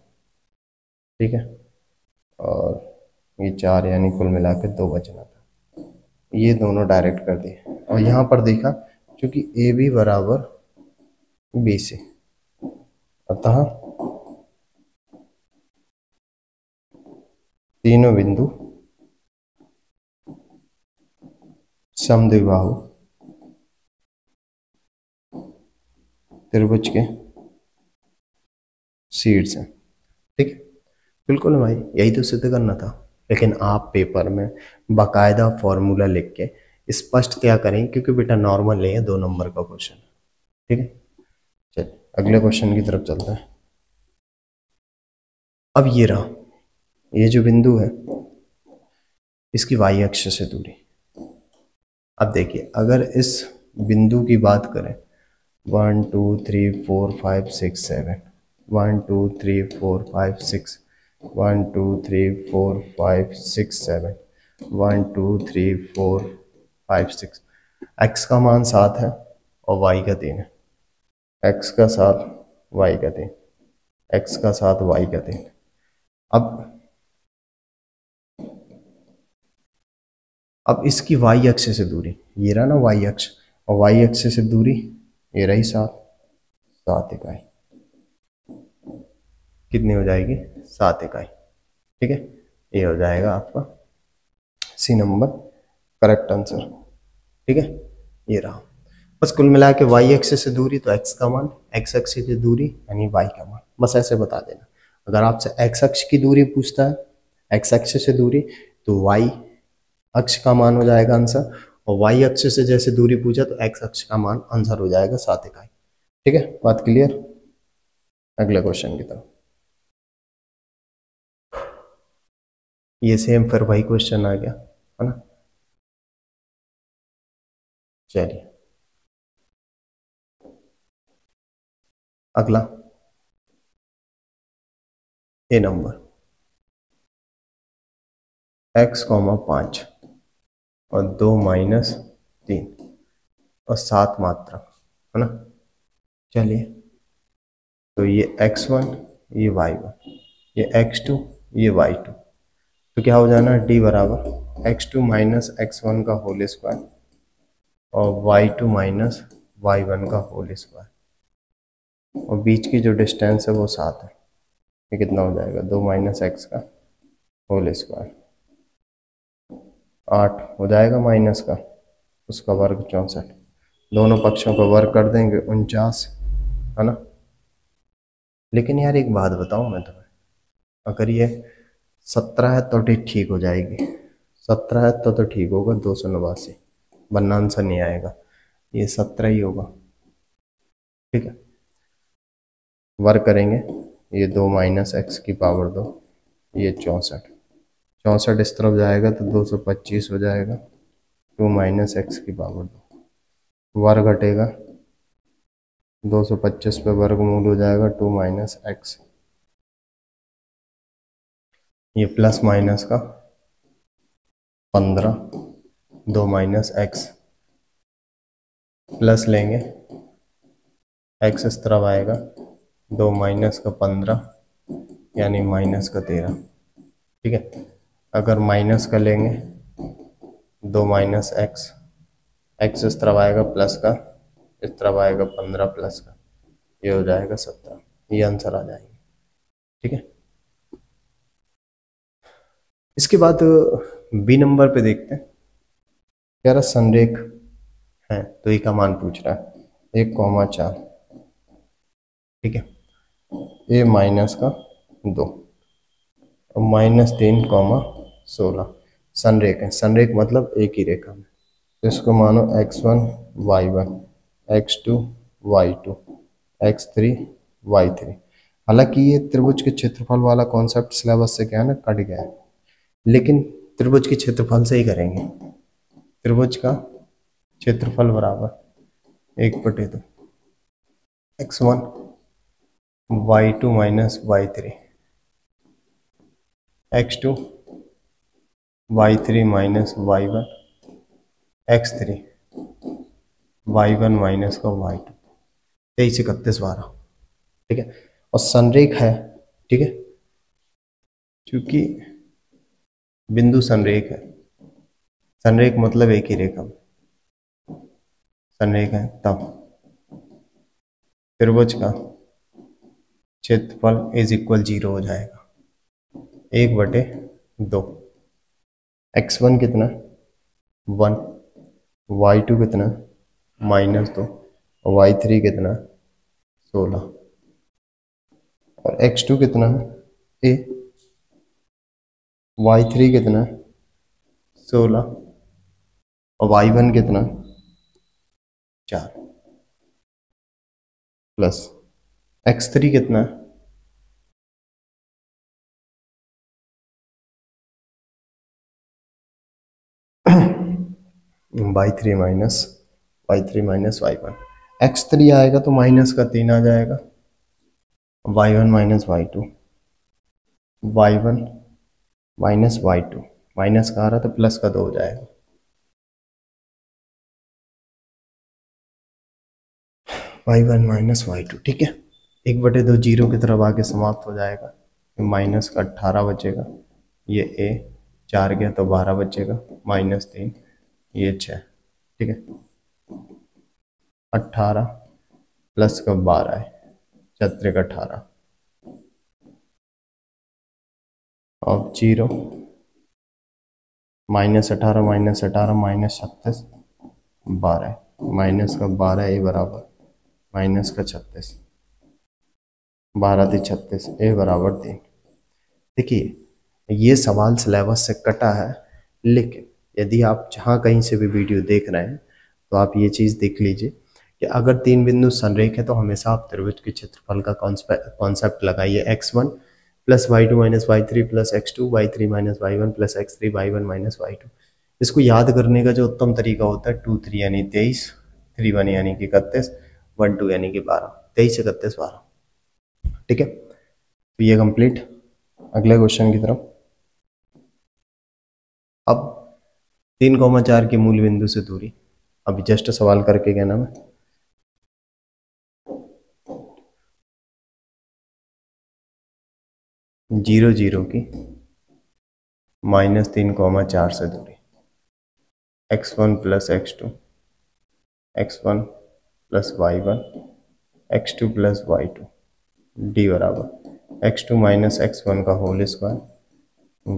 Speaker 1: ठीक है, और ये 4 यानी कुल मिला के 2 बचना था। ये दोनों डायरेक्ट कर दिए और यहाँ पर देखा क्योंकि ए बी बराबर बी सी, अतः तीनों बिंदु समद्विबाहु त्रिभुज के शीर्ष हैं, ठीक है। बिल्कुल भाई, यही तो सिद्ध करना था, लेकिन आप पेपर में बाकायदा फॉर्मूला लिख के स्पष्ट क्या करें, क्योंकि बेटा नॉर्मल नहीं है, 2 नंबर का क्वेश्चन, ठीक है। चलिए अगले क्वेश्चन की तरफ चलते हैं। अब ये रहा, ये जो बिंदु है इसकी वाई अक्ष से दूरी। अब देखिए अगर इस बिंदु की बात करें 1 2 3 4 5 6 7, 1 2 3 4 5 6, 1 2 3 4 5 6 7, 1 2 3 4 5 6, x का मान 7 है और y का 3 है, x का 7 y का 3, x का 7 y का 3। अब इसकी y अक्ष से दूरी, ये रहा ना y अक्ष, और y अक्ष से दूरी ये रही 7 इकाई, कितनी हो जाएगी 7 इकाई, ठीक है। ये हो जाएगा आपका सी नंबर करेक्ट आंसर, ठीक है। ये रहा, बस कुल मिला के y अक्ष से दूरी तो x का मान, x अक्ष से दूरी यानी y का मान, बस ऐसे बता देना। अगर आपसे x अक्ष की दूरी पूछता है, x अक्ष से दूरी, तो y अक्ष का मान हो जाएगा आंसर, और y अक्ष से जैसे दूरी पूछा तो x अक्ष का मान आंसर हो जाएगा 7 इकाई, ठीक है। बात क्लियर, अगले क्वेश्चन की तरफ। ये सेम फिर वही क्वेश्चन आ गया है ना। चलिए अगला, ए नंबर x, 5 और 2 माइनस 3 और 7 मात्रक, है ना। चलिए तो ये x1, ये y1, ये x2, ये y2, तो क्या हो जाना d बराबर x2 माइनस x1 का होल स्क्वायर और y2 माइनस y1 का होल स्क्वायर, और बीच की जो डिस्टेंस है वो 7 है, ये कितना हो जाएगा 2 माइनस एक्स का होल स्क्वायर, 8 हो जाएगा माइनस का, उसका वर्ग 64, दोनों पक्षों का वर्ग कर देंगे 49, है ना। लेकिन यार एक बात बताऊं मैं तुम्हें, अगर ये 17 है तो ठीक हो जाएगी, 17 है तो ठीक होगा, 289 वरना आंसर नहीं आएगा, ये 17 ही होगा, ठीक है। वर्ग करेंगे, ये 2 माइनस एक्स की पावर 2, ये 64, 64 इस तरफ जाएगा तो 225 हो जाएगा, 2 माइनस एक्स की पावर 2, वर्ग घटेगा 225 पे वर्गमूल हो जाएगा 2 माइनस एक्स, ये प्लस माइनस का 15, 2 माइनस एक्स, प्लस लेंगे एक्स इस तरफ आएगा, 2 माइनस का 15 यानी माइनस का 13, ठीक है। अगर माइनस का लेंगे 2 माइनस एक्स, एक्स इस तरफ आएगा प्लस का, इस तरफ आएगा 15 प्लस का, ये हो जाएगा 17, ये आंसर आ जाएगा, ठीक है। इसके बाद बी नंबर पे देखते हैं, कह रहा संरेख है तो ए का मान पूछ रहा है 1,4, ठीक है, ए माइनस का 2 और -3,16 संरेख है, संरेख मतलब एक ही रेखा में, तो इसको मानो x1 y1, x2 y2, x3 y3, हालांकि ये त्रिभुज के क्षेत्रफल वाला कॉन्सेप्ट सिलेबस से क्या है ना कट गया है, लेकिन त्रिभुज के क्षेत्रफल से ही करेंगे। त्रिभुज का क्षेत्रफल बराबर 1/2 x1 y2 minus y3 x2 y3 minus y1 x3 y1 minus का y2, 23 31 12। ठीक है, और संरेख है। ठीक है, क्योंकि बिंदु संरेख है, संरेख मतलब एक ही रेखा में संरेख है, तब त्रिभुज का क्षेत्रफल इज इक्वल 0 हो जाएगा, 1/2। x1 कितना 1, y2 कितना -2 और y3 कितना 16 और x2 कितना a, y3 कितना 16 और y1 कितना 4 प्लस x3 कितना y3 माइनस y1, x3 आएगा तो माइनस का 3 आ जाएगा, y1 minus y2, y1 minus y2, minus का आ रहा तो प्लस का 2 हो जाएगा, y1 माइनस y2। ठीक है, 1/2 जीरो की तरफ आके समाप्त हो जाएगा, माइनस का 18 बचेगा, ये a 4 गया तो 12 बचेगा, -3 ये 6। ठीक है, 18 प्लस का 12 है, 4 का 18 और 0 -18 -36 12, माइनस का 12 ए बराबर माइनस का 36, 12 × 36 ए बराबर 3। देखिए ये सवाल सिलेबस से कटा है, लेकिन यदि आप जहाँ कहीं से भी वीडियो देख रहे हैं तो आप ये चीज़ देख लीजिए कि अगर 3 बिंदु संरेख है तो हमेशा आप त्रिभुज के क्षेत्रफल का कॉन्सेप्ट लगाइए, x1 plus y2 minus y3 plus x2 y3 minus y1 plus x3 y1 minus y2। इसको याद करने का जो उत्तम तरीका होता है 2 3 यानी 23, 3 1 यानी कि 31, 1 2 यानी कि 12, 23 31 12। ठीक है, तो ये कंप्लीट। अगले क्वेश्चन की तरफ। अब 3,4 के मूल बिंदु से दूरी, अभी जस्ट सवाल करके कहना मैं 0 0 की -3,4 से दूरी, x1 plus x2 x1 plus y1 x2 plus y2 D बराबर x2 माइनस x1 का whole square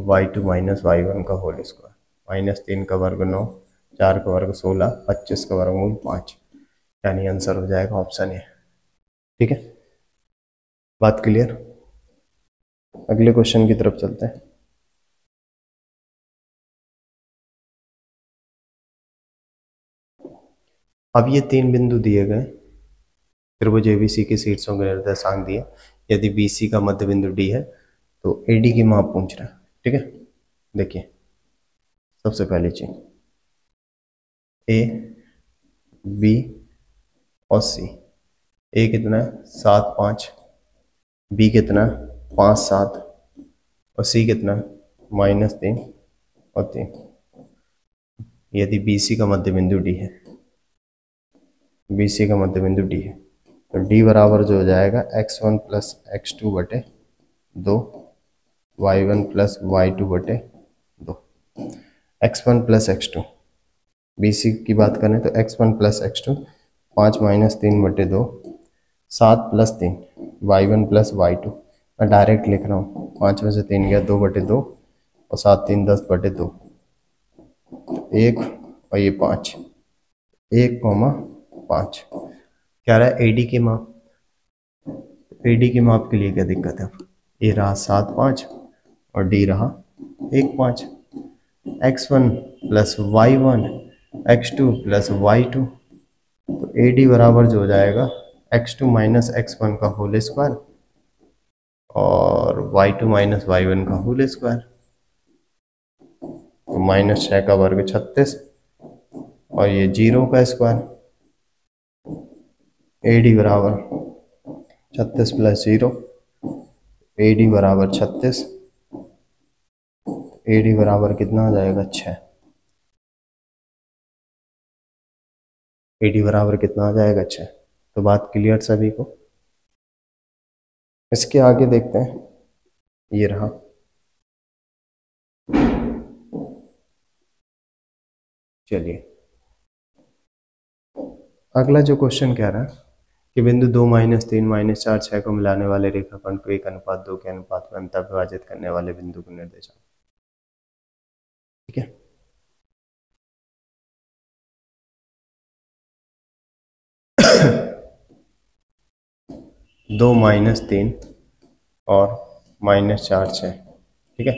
Speaker 1: y2 minus y1 का होल स्क्वायर, -3 का वर्ग 9, 4 का वर्ग 16, 25 का वर्गमूल 5, यानी आंसर हो जाएगा ऑप्शन ए। ठीक है, बात क्लियर। अगले क्वेश्चन की तरफ चलते हैं। अब ये 3 बिंदु दिए गए, त्रिभुज एबीसी के शीर्षों के निर्देशांक दिए, यदि बीसी का मध्य बिंदु डी है तो एडी की माप पूछ रहा है। ठीक है, देखिए सबसे पहली चीज ए बी और सी, ए कितना है 7 5, बी कितना है 5 7 और सी कितना -3 और 3। यदि बीसी का मध्य बिंदु डी है, बीसी का मध्य बिंदु डी है तो डी बराबर जो हो जाएगा x1 प्लस x2 बटे 2, y1 प्लस y2 बटे 2, x1 प्लस x2, बीसी की बात करें तो x1 प्लस x2 5 -3 बटे 2, 7 प्लस 3 y1 प्लस y2, मैं डायरेक्ट लिख रहा हूँ, 5 में से 3 गया 2 बटे 2 और 7 3 10 बटे 2, 1 और ये 5, 1,5 क्या रहा है एडी की माप। एडी की माप के लिए क्या दिक्कत है, ए रहा 7 5 और डी रहा 1 5, x1 plus y1 x2 plus y2, तो एडी बराबर जो हो जाएगा x2 माइनस x1 का होल स्क्वायर और y2 माइनस y1 का होल स्क्वायर, तो माइनस 6 का वर्ग 36 और ये 0 का स्क्वायर, AD बराबर 36 प्लस 0, AD बराबर 36, AD बराबर कितना आ जाएगा 6, AD बराबर कितना आ जाएगा 6। तो बात क्लियर सभी को। इसके आगे देखते हैं, ये रहा। चलिए अगला जो क्वेश्चन कह रहा है कि बिंदु 2 माइनस 3 माइनस 4 6 को मिलाने वाले रेखाखंड को 1:2 के अनुपात में अंतर विभाजित करने वाले बिंदु को निर्देशांक। ठीक है, दो माइनस 3 और माइनस 4 6, ठीक है,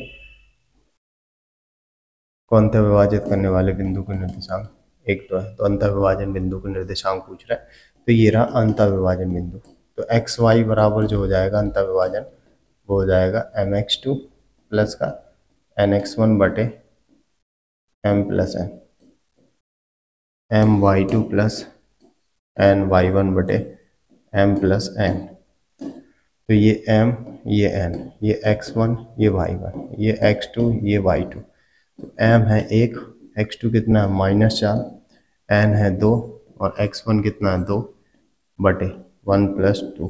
Speaker 1: को अंतर विभाजित करने वाले बिंदु को निर्देशांक एक तो है, तो अंतर विभाजन बिंदु को निर्देशांक पूछ रहा है। तो ये रहा अंतर विभाजन बिंदु। तो एक्स वाई बराबर जो हो जाएगा अंतर विभाजन, वो हो जाएगा mx2 प्लस का nx1 बटे m plus n, my2 plus ny1 बटे m प्लस n। तो ये m, ये n, ये x1, ये y1, ये x2, ये y2। तो m है 1, x2 कितना है -4, n है 2 और x1 कितना है 2 बटे 1 प्लस 2।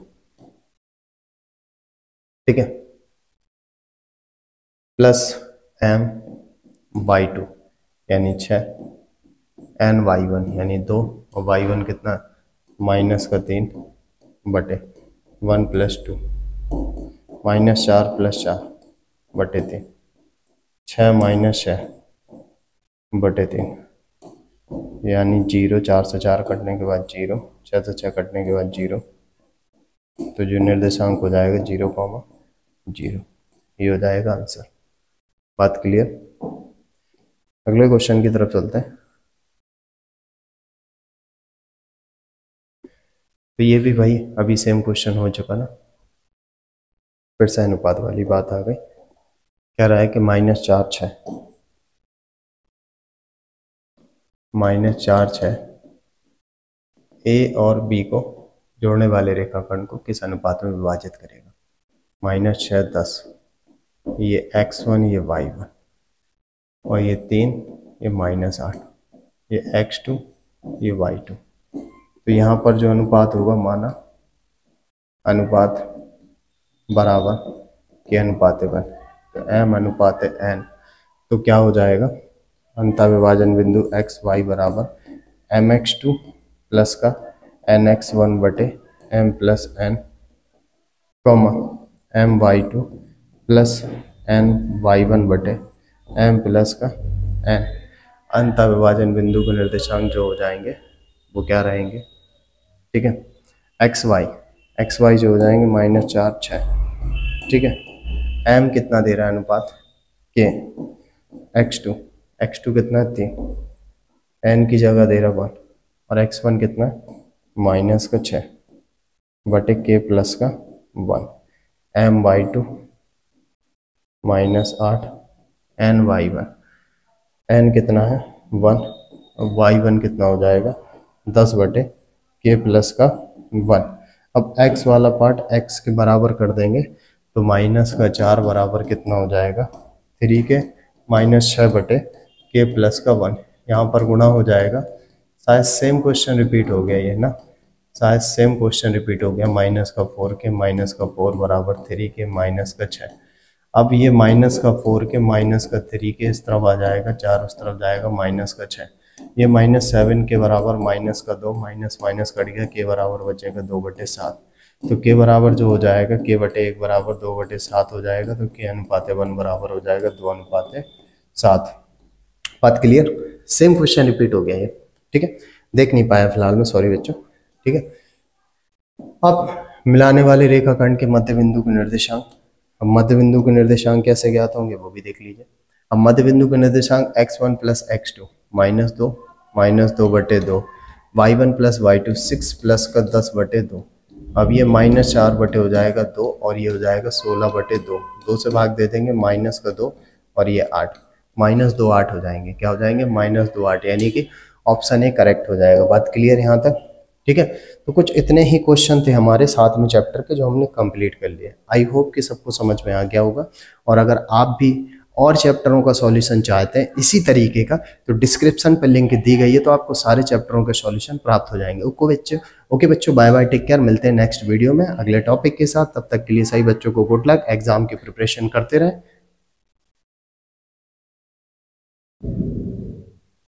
Speaker 1: ठीक है, प्लस m y2 यानी 6, n y1 यानी 2 और y1 कितना -3 बटे 1 प्लस 2, -4 प्लस 4 बटे 3, 6 माइनस 6 बटे 3 यानी 0, 4 से 4 कटने के बाद 0, 6 से 6 कटने के बाद 0। तो जो निर्देशांक हो जाएगा 0,0, ये हो जाएगा आंसर। बात क्लियर। अगले क्वेश्चन की तरफ चलते हैं। तो ये भी भाई अभी सेम क्वेश्चन हो चुका ना, फिर से अनुपात वाली बात आ गई। कह रहा है कि -4 6 -4 6 ए और बी को जोड़ने वाले रेखाखंड को किस अनुपात में विभाजित करेगा। -6 10, ये x1 ये y1 और ये 3 ये -8, ये x2 ये y2। तो यहाँ पर जो अनुपात होगा, माना अनुपात बराबर के अनुपात बन, तो m अनुपात n, तो क्या हो जाएगा अंतर विभाजन बिंदु x y बराबर mx2 प्लस का nx1 बटे m plus n, my2 plus ny1 बटे m प्लस का n। अंतर विभाजन बिंदु के निर्देशांक जो हो जाएंगे वो क्या रहेंगे। ठीक है, एक्स वाई जो हो जाएंगे -4 6। ठीक है, m कितना दे रहा है अनुपात के, x2 कितना है 3, n की जगह दे रहा 1 और x1 कितना -6 बटे k प्लस का 1, my2 -8 ny1, n कितना है 1 और y1 कितना हो जाएगा 10 बटे k प्लस का 1। अब x वाला पार्ट x के बराबर कर देंगे तो -4 बराबर कितना हो जाएगा 3 के -6 बटे k प्लस का 1। यहाँ पर गुणा हो जाएगा। शायद सेम क्वेश्चन रिपीट हो गया ये ना, शायद सेम क्वेश्चन रिपीट हो गया। -4 के -4 बराबर 3 के -6। अब ये -4 के -3 के इस तरफ आ जाएगा, 4 उस तरफ जाएगा -6। ये -7 के बराबर -2 माइनस कट गया, के बराबर बचेगा 2/7। तो के बराबर जो हो जाएगा k बटे 1 बराबर 2/7 हो जाएगा। तो k अनुपात 1 बराबर हो जाएगा 2:7। बात क्लियर। सेम क्वेश्चन रिपीट हो गया ये। ठीक है, देख नहीं पाया फिलहाल में, सॉरी बच्चों। ठीक है, अब मिलाने वाले रेखाखंड के मध्य बिंदु के निर्देशांक। अब मध्य बिंदु के निर्देशांक कैसे ज्ञात होंगे वो भी देख लीजिए। अब मध्य बिंदु के निर्देशांक x1 प्लस x2 -2 बटे 2, y1 प्लस y2 6 प्लस का 10 बटे 2, अब ये -4 हो जाएगा 2 और ये हो जाएगा 16/2। 2 से भाग दे देंगे माइनस का 2 और ये 8, -2 8 हो जाएंगे। क्या हो जाएंगे? -2 8, यानी कि ऑप्शन ए करेक्ट हो जाएगा। बात क्लियर यहाँ तक? ठीक है, तो कुछ इतने ही क्वेश्चन थे हमारे साथ में चैप्टर के जो हमने कंप्लीट कर लिए। आई होप कि सबको समझ में आ गया होगा। और अगर आप भी और चैप्टरों का सॉल्यूशन चाहते हैं इसी तरीके का, तो डिस्क्रिप्शन पर लिंक दी गई है, तो आपको सारे चैप्टरों के सॉल्यूशन प्राप्त हो जाएंगे। ओके बच्चों, बाय बाय, टेक केयर। मिलते हैं नेक्स्ट वीडियो में अगले टॉपिक के साथ। तब तक के लिए सभी बच्चों को गुड लक, एग्जाम की प्रिपरेशन करते रहें।